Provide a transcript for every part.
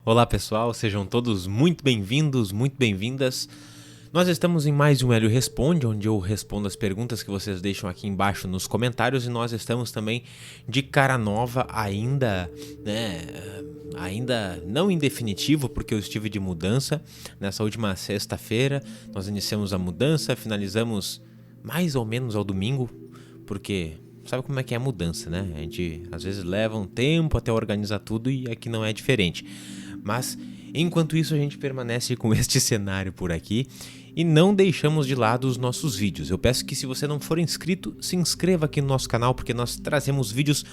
Olá pessoal, sejam todos muito bem-vindos, muito bem-vindas. Nós estamos em mais um Hélio Responde, onde eu respondo as perguntas que vocês deixam aqui embaixo nos comentários, e nós estamos também de cara nova ainda não em definitivo, porque eu estive de mudança. Nessa última sexta-feira nós iniciamos a mudança, finalizamos mais ou menos ao domingo, porque sabe como é que é a mudança, né? A gente às vezes leva um tempo até organizar tudo e aqui não é diferente. Mas enquanto isso a gente permanece com este cenário por aqui e não deixamos de lado os nossos vídeos. Eu peço que, se você não for inscrito, se inscreva aqui no nosso canal, porque nós trazemos vídeos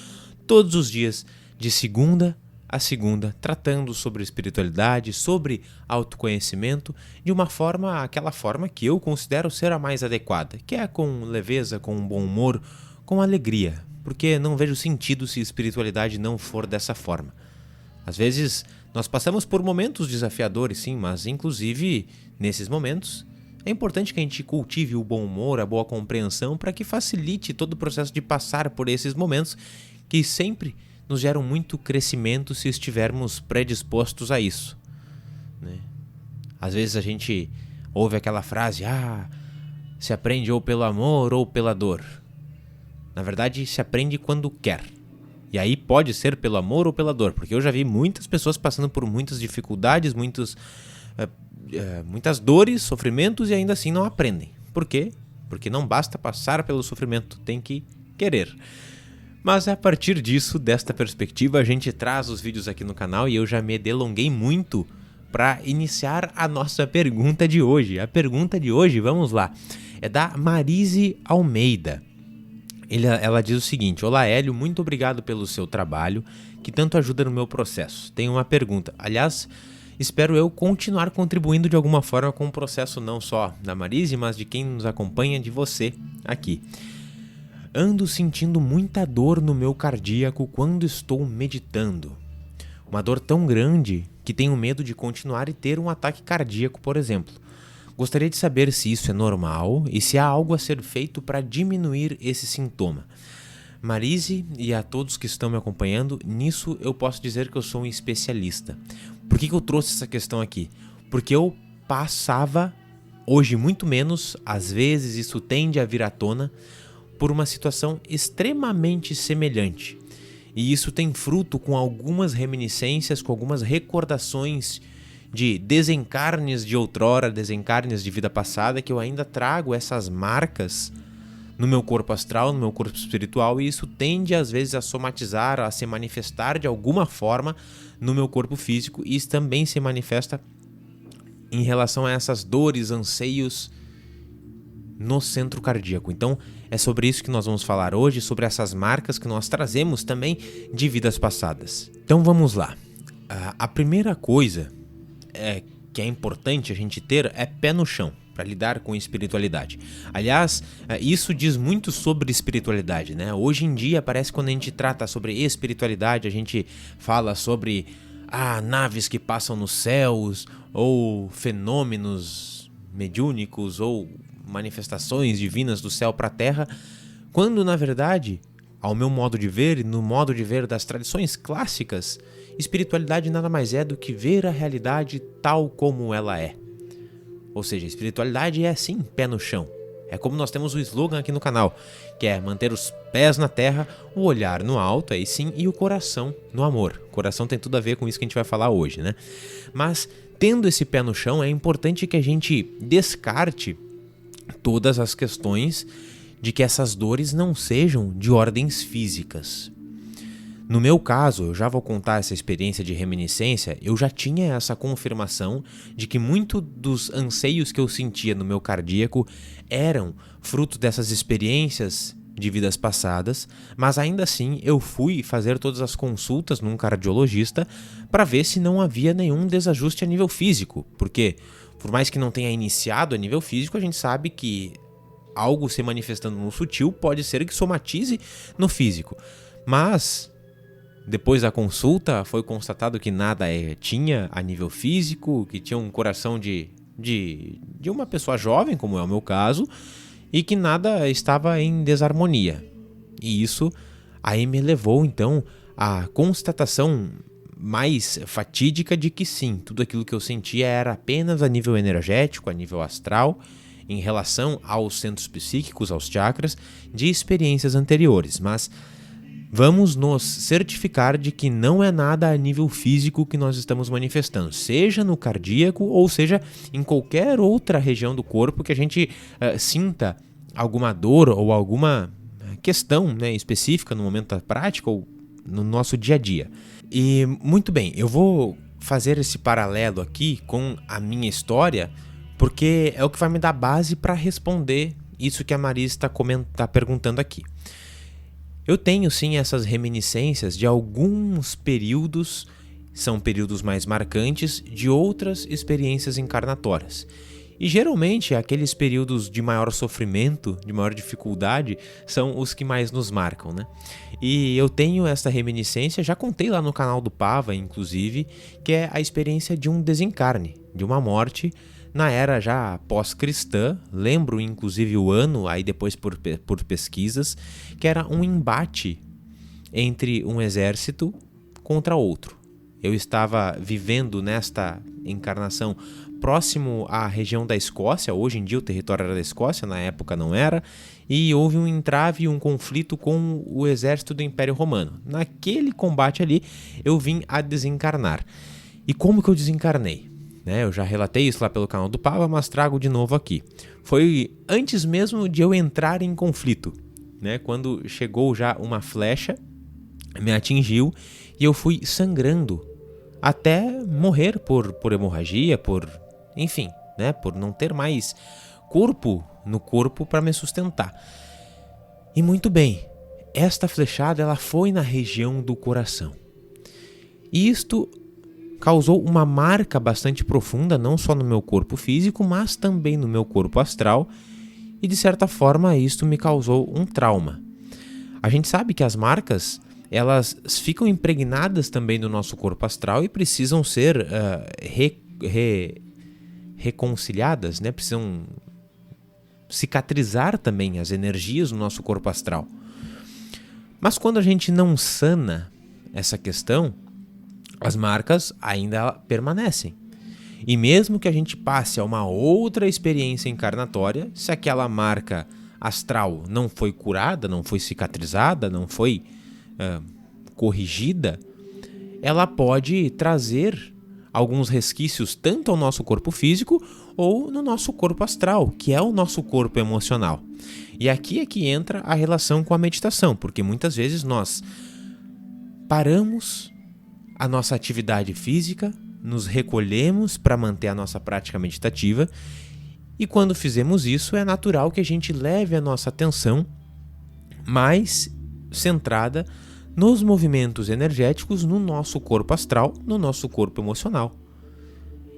todos os dias, de segunda a segunda, tratando sobre espiritualidade, sobre autoconhecimento, de uma forma, aquela forma que eu considero ser a mais adequada, que é com leveza, com bom humor, com alegria, porque não vejo sentido se espiritualidade não for dessa forma. Às vezes nós passamos por momentos desafiadores, sim, mas inclusive nesses momentos é importante que a gente cultive o bom humor, a boa compreensão, para que facilite todo o processo de passar por esses momentos que sempre nos geram muito crescimento se estivermos predispostos a isso, né? Às vezes a gente ouve aquela frase, se aprende ou pelo amor ou pela dor. Na verdade, se aprende quando quer. E aí pode ser pelo amor ou pela dor, porque eu já vi muitas pessoas passando por muitas dificuldades, muitas dores, sofrimentos, e ainda assim não aprendem. Por quê? Porque não basta passar pelo sofrimento, tem que querer. Mas a partir disso, desta perspectiva, a gente traz os vídeos aqui no canal, e eu já me delonguei muito para iniciar a nossa pergunta de hoje. A pergunta de hoje, vamos lá, é da Marise Almeida. Ela diz o seguinte: olá Hélio, muito obrigado pelo seu trabalho, que tanto ajuda no meu processo. Tenho uma pergunta, aliás, espero eu continuar contribuindo de alguma forma com o processo não só da Marise, mas de quem nos acompanha, de você aqui. Ando sentindo muita dor no meu cardíaco quando estou meditando. Uma dor tão grande que tenho medo de continuar e ter um ataque cardíaco, por exemplo. Gostaria de saber se isso é normal e se há algo a ser feito para diminuir esse sintoma. Marise e a todos que estão me acompanhando, nisso eu posso dizer que eu sou um especialista. Por que eu trouxe essa questão aqui? Porque eu passava, hoje muito menos, às vezes isso tende a vir à tona, por uma situação extremamente semelhante. E isso tem fruto com algumas reminiscências, com algumas recordações de desencarnes de outrora, desencarnes de vida passada, que eu ainda trago essas marcas no meu corpo astral, no meu corpo espiritual, e isso tende às vezes a somatizar, a se manifestar de alguma forma no meu corpo físico, e isso também se manifesta em relação a essas dores, anseios no centro cardíaco. Então é sobre isso que nós vamos falar hoje, sobre essas marcas que nós trazemos também de vidas passadas. Então vamos lá. A primeira coisa que é importante a gente ter é pé no chão para lidar com espiritualidade. Aliás, isso diz muito sobre espiritualidade, né? Hoje em dia parece que quando a gente trata sobre espiritualidade, a gente fala sobre naves que passam nos céus, ou fenômenos mediúnicos, ou manifestações divinas do céu para a terra, quando na verdade, ao meu modo de ver e no modo de ver das tradições clássicas, espiritualidade nada mais é do que ver a realidade tal como ela é. Ou seja, espiritualidade é sim pé no chão. É como nós temos o slogan aqui no canal, que é manter os pés na terra, o olhar no alto, aí sim, e o coração no amor. O coração tem tudo a ver com isso que a gente vai falar hoje, né? Mas, tendo esse pé no chão, é importante que a gente descarte todas as questões de que essas dores não sejam de ordens físicas. No meu caso, eu já vou contar essa experiência de reminiscência, eu já tinha essa confirmação de que muito dos anseios que eu sentia no meu cardíaco eram fruto dessas experiências de vidas passadas, mas ainda assim eu fui fazer todas as consultas num cardiologista para ver se não havia nenhum desajuste a nível físico, porque por mais que não tenha iniciado a nível físico, a gente sabe que algo se manifestando no sutil pode ser que somatize no físico, mas depois da consulta foi constatado que nada tinha a nível físico, que tinha um coração de uma pessoa jovem, como é o meu caso, e que nada estava em desarmonia. E isso aí me levou então à constatação mais fatídica de que sim, tudo aquilo que eu sentia era apenas a nível energético, a nível astral, em relação aos centros psíquicos, aos chakras, de experiências anteriores. Mas vamos nos certificar de que não é nada a nível físico que nós estamos manifestando, seja no cardíaco ou seja em qualquer outra região do corpo que a gente sinta alguma dor ou alguma questão, né, específica no momento da prática ou no nosso dia a dia. E muito bem, eu vou fazer esse paralelo aqui com a minha história, porque é o que vai me dar base para responder isso que a Marisa está perguntando aqui. Eu tenho sim essas reminiscências de alguns períodos, são períodos mais marcantes, de outras experiências encarnatórias. E geralmente aqueles períodos de maior sofrimento, de maior dificuldade, são os que mais nos marcam, né? E eu tenho essa reminiscência, já contei lá no canal do Pava, inclusive, que é a experiência de um desencarne, de uma morte na era já pós-cristã. Lembro inclusive o ano, aí depois por pesquisas, que era um embate entre um exército contra outro. Eu estava vivendo nesta encarnação próximo à região da Escócia. Hoje em dia o território era da Escócia, na época não era, e houve um entrave, um conflito com o exército do Império Romano. Naquele combate ali eu vim a desencarnar. E como que eu desencarnei? Eu já relatei isso lá pelo canal do Pava, mas trago de novo aqui. Foi antes mesmo de eu entrar em conflito, quando chegou já uma flecha, me atingiu e eu fui sangrando até morrer por hemorragia, enfim, por não ter mais corpo no corpo para me sustentar. E muito bem, esta flechada ela foi na região do coração. E isto causou uma marca bastante profunda, não só no meu corpo físico, mas também no meu corpo astral, e de certa forma isto me causou um trauma. A gente sabe que as marcas, elas ficam impregnadas também no nosso corpo astral e precisam ser reconciliadas, precisam cicatrizar também as energias no nosso corpo astral. Mas quando a gente não sana essa questão, as marcas ainda permanecem. E mesmo que a gente passe a uma outra experiência encarnatória, se aquela marca astral não foi curada, não foi cicatrizada, não foi corrigida, ela pode trazer alguns resquícios tanto ao nosso corpo físico ou no nosso corpo astral, que é o nosso corpo emocional. E aqui é que entra a relação com a meditação, porque muitas vezes nós paramos a nossa atividade física, nos recolhemos para manter a nossa prática meditativa, e quando fizemos isso é natural que a gente leve a nossa atenção mais centrada nos movimentos energéticos no nosso corpo astral, no nosso corpo emocional.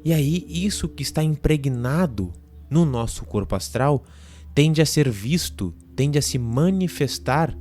E aí isso que está impregnado no nosso corpo astral tende a ser visto, tende a se manifestar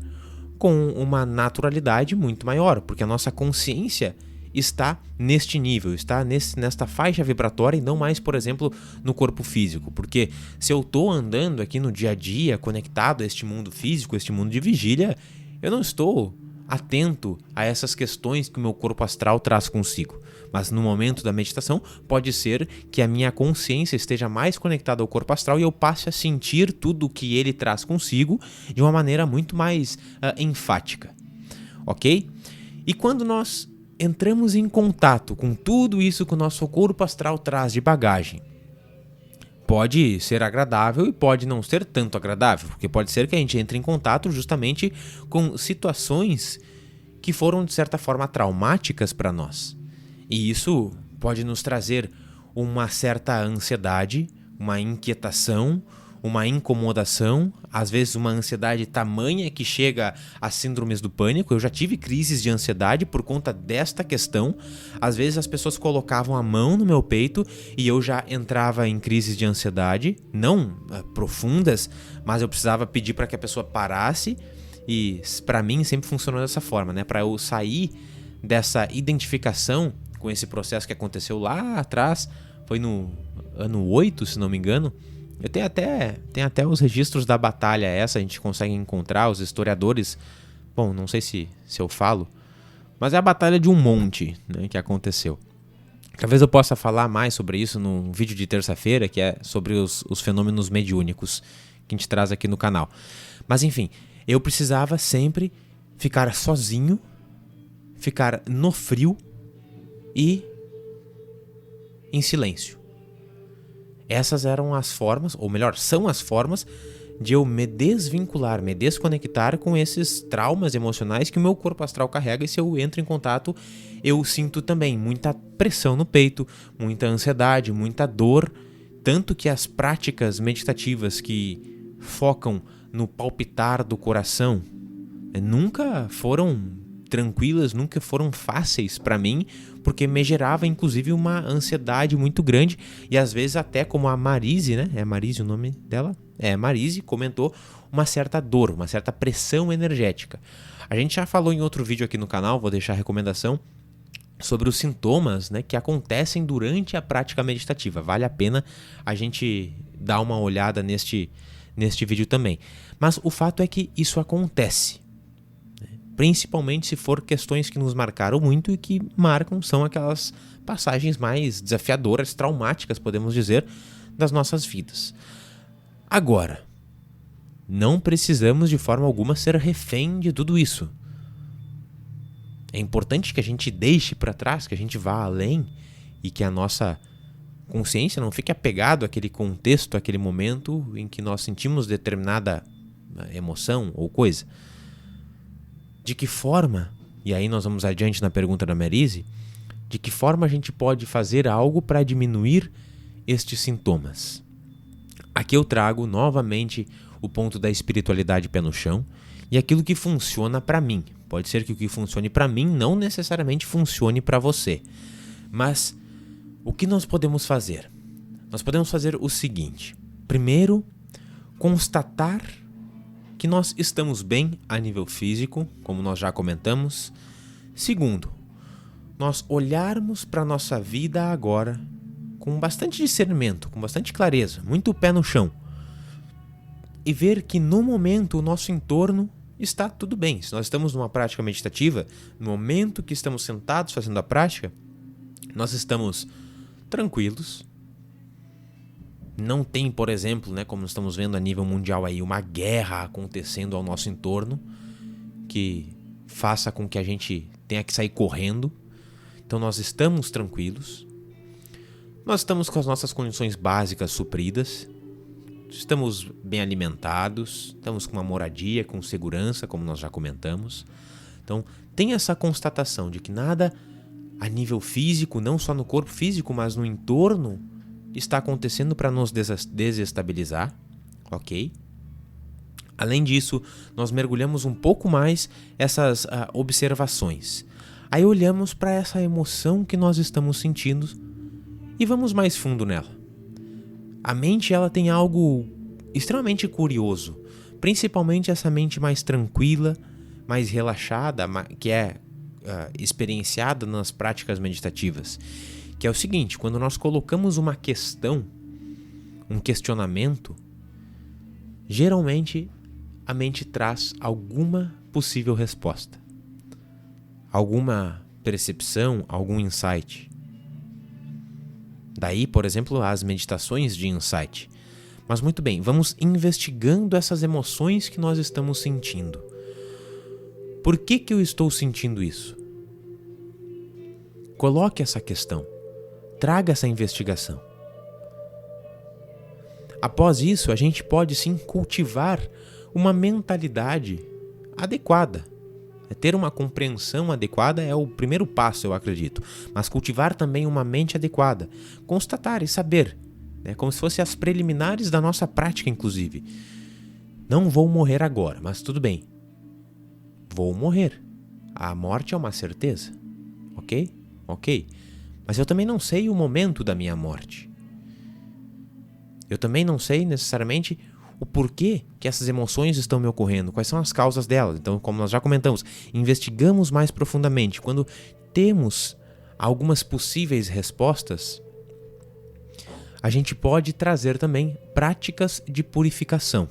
com uma naturalidade muito maior, porque a nossa consciência está neste nível, está nesta faixa vibratória e não mais, por exemplo, no corpo físico. Porque se eu estou andando aqui no dia a dia, conectado a este mundo físico, este mundo de vigília, eu não estou atento a essas questões que o meu corpo astral traz consigo. Mas no momento da meditação, pode ser que a minha consciência esteja mais conectada ao corpo astral e eu passe a sentir tudo o que ele traz consigo de uma maneira muito mais enfática. Ok? E quando nós entramos em contato com tudo isso que o nosso corpo astral traz de bagagem, pode ser agradável e pode não ser tanto agradável, porque pode ser que a gente entre em contato justamente com situações que foram de certa forma traumáticas para nós. E isso pode nos trazer uma certa ansiedade, uma inquietação, uma incomodação, às vezes uma ansiedade tamanha que chega a síndromes do pânico. Eu já tive crises de ansiedade por conta desta questão. Às vezes as pessoas colocavam a mão no meu peito e eu já entrava em crises de ansiedade, não profundas, mas eu precisava pedir para que a pessoa parasse. E para mim sempre funcionou dessa forma, para eu sair dessa identificação com esse processo que aconteceu lá atrás, foi no ano 8, se não me engano. Eu tenho até os registros da batalha essa, a gente consegue encontrar, os historiadores, bom, não sei se eu falo, Mas é a batalha de um monte, né, que aconteceu. Talvez eu possa falar mais sobre isso num vídeo de terça-feira, que é sobre os fenômenos mediúnicos que a gente traz aqui no canal. Mas enfim, eu precisava sempre ficar sozinho, ficar no frio e em silêncio. Essas eram as formas, ou melhor, são as formas de eu me desvincular, me desconectar com esses traumas emocionais que o meu corpo astral carrega, e se eu entro em contato, eu sinto também muita pressão no peito, muita ansiedade, muita dor, tanto que as práticas meditativas que focam no palpitar do coração nunca foram tranquilas, nunca foram fáceis para mim, porque me gerava inclusive uma ansiedade muito grande, e às vezes até como a Marise, né? É Marise o nome dela? Marise comentou, uma certa dor, uma certa pressão energética. A gente já falou em outro vídeo aqui no canal, vou deixar a recomendação, sobre os sintomas, né, que acontecem durante a prática meditativa. Vale a pena a gente dar uma olhada neste vídeo também. Mas o fato é que isso acontece, né? Principalmente se for questões que nos marcaram muito, e que marcam são aquelas passagens mais desafiadoras, traumáticas, podemos dizer, das nossas vidas. Agora, não precisamos de forma alguma ser refém de tudo isso. É importante que a gente deixe para trás, que a gente vá além, e que a nossa consciência não fique apegado àquele contexto, àquele momento em que nós sentimos determinada emoção ou coisa. De que forma, e aí nós vamos adiante na pergunta da Marise, de que forma a gente pode fazer algo para diminuir estes sintomas? Aqui eu trago novamente o ponto da espiritualidade pé no chão e aquilo que funciona para mim. Pode ser que o que funcione para mim não necessariamente funcione para você. Mas o que nós podemos fazer? Nós podemos fazer o seguinte. Primeiro, constatar que nós estamos bem a nível físico, como nós já comentamos. Segundo, nós olharmos para a nossa vida agora com bastante discernimento, com bastante clareza, muito pé no chão, e ver que no momento o nosso entorno está tudo bem. Se nós estamos numa prática meditativa, no momento que estamos sentados fazendo a prática, nós estamos tranquilos. Não tem, por exemplo, né, como estamos vendo a nível mundial aí, uma guerra acontecendo ao nosso entorno que faça com que a gente tenha que sair correndo. Então nós estamos tranquilos. Nós estamos com as nossas condições básicas supridas, estamos bem alimentados, estamos com uma moradia, com segurança, como nós já comentamos. Então, tem essa constatação de que nada a nível físico, não só no corpo físico, mas no entorno, está acontecendo para nos desestabilizar, ok? Além disso, nós mergulhamos um pouco mais essas observações. Aí olhamos para essa emoção que nós estamos sentindo e vamos mais fundo nela. A mente, ela tem algo extremamente curioso, principalmente essa mente mais tranquila, mais relaxada, que é experienciada nas práticas meditativas, que é o seguinte: quando nós colocamos uma questão, um questionamento, geralmente a mente traz alguma possível resposta, alguma percepção, algum insight. Daí, por exemplo, as meditações de insight. Mas muito bem, vamos investigando essas emoções que nós estamos sentindo. Por que eu estou sentindo isso? Coloque essa questão. Traga essa investigação. Após isso, a gente pode sim cultivar uma mentalidade adequada. Ter uma compreensão adequada é o primeiro passo, eu acredito. Mas cultivar também uma mente adequada. Constatar e saber, né, como se fossem as preliminares da nossa prática, inclusive. Não vou morrer agora, mas tudo bem. Vou morrer. A morte é uma certeza. Ok? Ok. Mas eu também não sei o momento da minha morte. Eu também não sei necessariamente o porquê que essas emoções estão me ocorrendo, quais são as causas delas. Então, como nós já comentamos, investigamos mais profundamente. Quando temos algumas possíveis respostas, a gente pode trazer também práticas de purificação.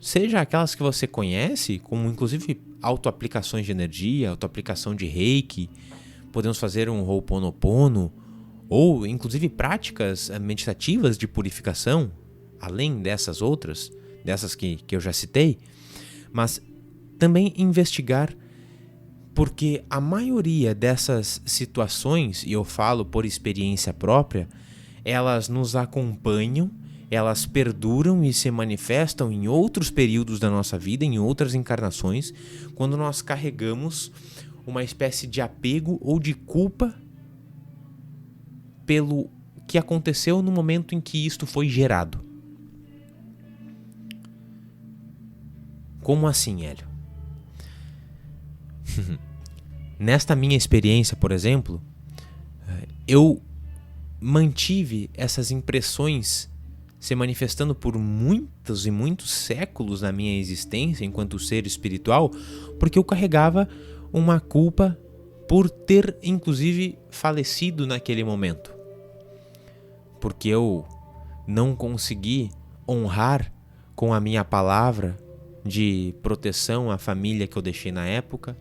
Seja aquelas que você conhece, como inclusive autoaplicações de energia, autoaplicação de reiki, podemos fazer um Ho'oponopono, ou inclusive práticas meditativas de purificação, além dessas outras, dessas que eu já citei, mas também investigar, porque a maioria dessas situações, e eu falo por experiência própria, elas nos acompanham, elas perduram e se manifestam em outros períodos da nossa vida, em outras encarnações, quando nós carregamos uma espécie de apego ou de culpa pelo que aconteceu no momento em que isto foi gerado. Como assim, Hélio? Nesta minha experiência, por exemplo, eu mantive essas impressões se manifestando por muitos e muitos séculos na minha existência enquanto ser espiritual, porque eu carregava uma culpa por ter, inclusive, falecido naquele momento. Porque eu não consegui honrar com a minha palavra de proteção à família que eu deixei na época.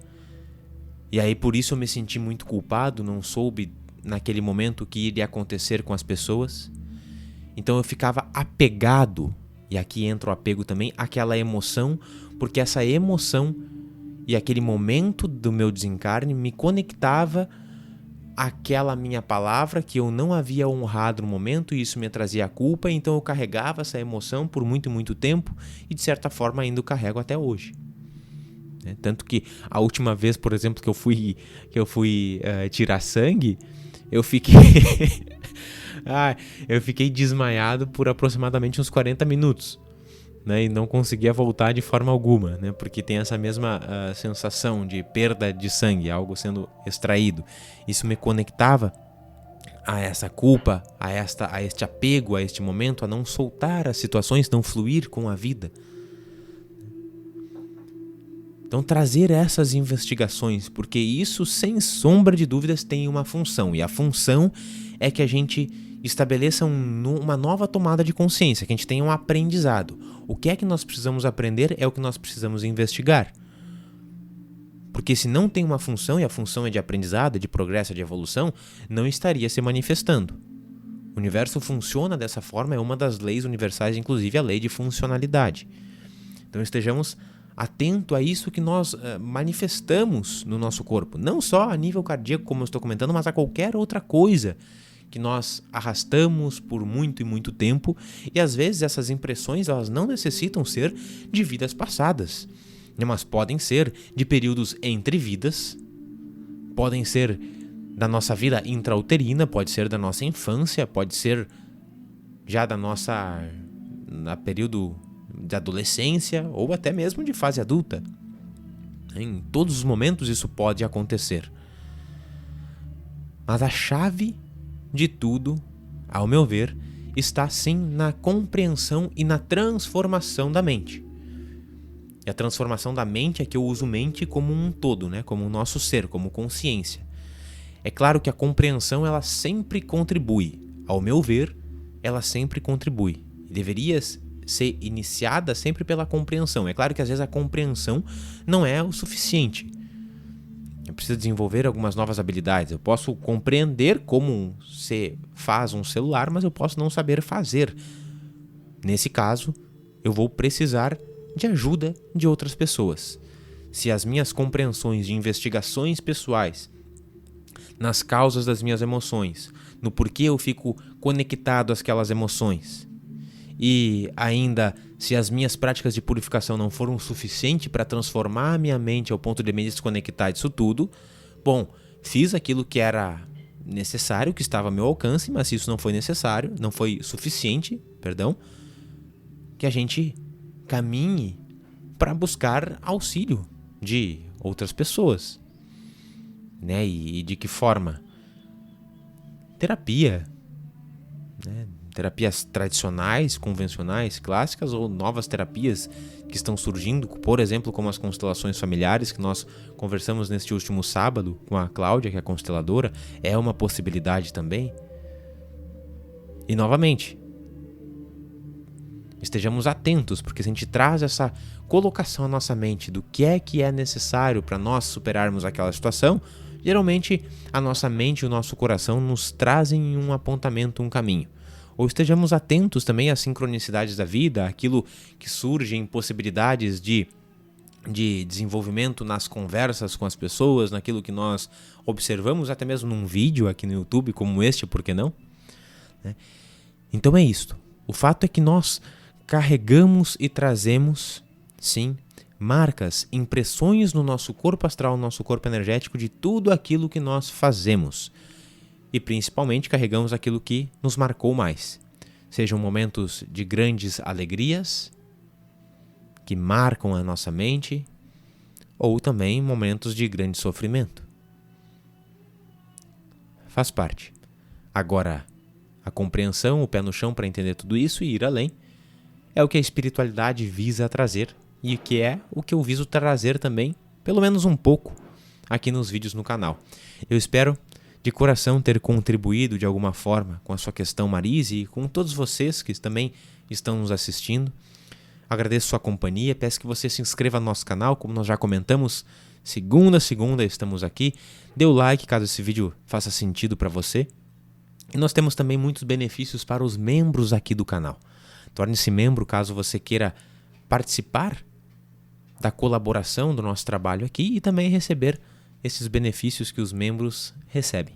E aí por isso eu me senti muito culpado, não soube naquele momento o que iria acontecer com as pessoas. Então eu ficava apegado, e aqui entra o apego também, àquela emoção, porque essa emoção e aquele momento do meu desencarne me conectava àquela minha palavra que eu não havia honrado no momento, e isso me trazia culpa, então eu carregava essa emoção por muito, muito tempo, e de certa forma ainda o carrego até hoje. Tanto que a última vez, por exemplo, que eu fui tirar sangue, eu fiquei eu fiquei desmaiado por aproximadamente uns 40 minutos, né? E não conseguia voltar de forma alguma, né? Porque tem essa mesma sensação de perda de sangue, algo sendo extraído. Isso me conectava a essa culpa, a este apego, a este momento, a não soltar as situações, não fluir com a vida. Então trazer essas investigações, porque isso sem sombra de dúvidas tem uma função, e a função é que a gente estabeleça uma nova tomada de consciência, que a gente tenha um aprendizado. O que é que nós precisamos aprender é o que nós precisamos investigar. Porque se não tem uma função, e a função é de aprendizado, de progresso, de evolução, não estaria se manifestando. O universo funciona dessa forma, é uma das leis universais, inclusive a lei de funcionalidade. Então estejamos atento a isso que nós manifestamos no nosso corpo, não só a nível cardíaco, como eu estou comentando, mas a qualquer outra coisa que nós arrastamos por muito e muito tempo, e às vezes essas impressões elas não necessitam ser de vidas passadas, mas podem ser de períodos entre vidas, podem ser da nossa vida intrauterina, pode ser da nossa infância, pode ser já da nossa período de adolescência ou até mesmo de fase adulta. Em todos os momentos isso pode acontecer. Mas a chave de tudo, ao meu ver, está sim na compreensão e na transformação da mente. E a transformação da mente é que eu uso mente como um todo, né? Como o nosso ser, como consciência. É claro que a compreensão ela sempre contribui. Ao meu ver, ela sempre contribui. E deveria ser iniciada sempre pela compreensão. É claro que às vezes a compreensão não é o suficiente. Eu preciso desenvolver algumas novas habilidades. Eu posso compreender como se faz um celular, mas eu posso não saber fazer. Nesse caso, eu vou precisar de ajuda de outras pessoas. Se as minhas compreensões de investigações pessoais nas causas das minhas emoções, no porquê eu fico conectado àquelas emoções, e ainda se as minhas práticas de purificação não foram suficientes para transformar a minha mente ao ponto de me desconectar disso tudo, bom, fiz aquilo que era necessário, que estava ao meu alcance, mas se isso não foi necessário, não foi suficiente, que a gente caminhe para buscar auxílio de outras pessoas, né? E de que forma? Terapia, né? Terapias tradicionais, convencionais, clássicas, ou novas terapias que estão surgindo, por exemplo, como as constelações familiares, que nós conversamos neste último sábado com a Cláudia, que é a consteladora, é uma possibilidade também. E novamente, Estejamos atentos, porque se a gente traz essa colocação à nossa mente do que é necessário para nós superarmos aquela situação, geralmente a nossa mente e o nosso coração nos trazem um apontamento, um caminho. Ou estejamos atentos também às sincronicidades da vida, àquilo que surge em possibilidades de desenvolvimento nas conversas com as pessoas, naquilo que nós observamos, até mesmo num vídeo aqui no YouTube como este, por que não? Então é isto. O fato é que nós carregamos e trazemos, sim, marcas, impressões no nosso corpo astral, no nosso corpo energético de tudo aquilo que nós fazemos. E principalmente carregamos aquilo que nos marcou mais. Sejam momentos de grandes alegrias, que marcam a nossa mente, ou também momentos de grande sofrimento. Faz parte. Agora, a compreensão, o pé no chão para entender tudo isso e ir além, é o que a espiritualidade visa trazer e que é o que eu viso trazer também, pelo menos um pouco, aqui nos vídeos no canal. Eu espero de coração ter contribuído de alguma forma com a sua questão, Marise, e com todos vocês que também estão nos assistindo. Agradeço sua companhia, peço que você se inscreva no nosso canal, como nós já comentamos, segunda a segunda estamos aqui. Dê o like caso esse vídeo faça sentido para você. E nós temos também muitos benefícios para os membros aqui do canal. Torne-se membro caso você queira participar da colaboração do nosso trabalho aqui e também receber esses benefícios que os membros recebem.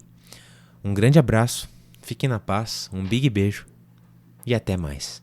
Um grande abraço, fiquem na paz, um big beijo e até mais.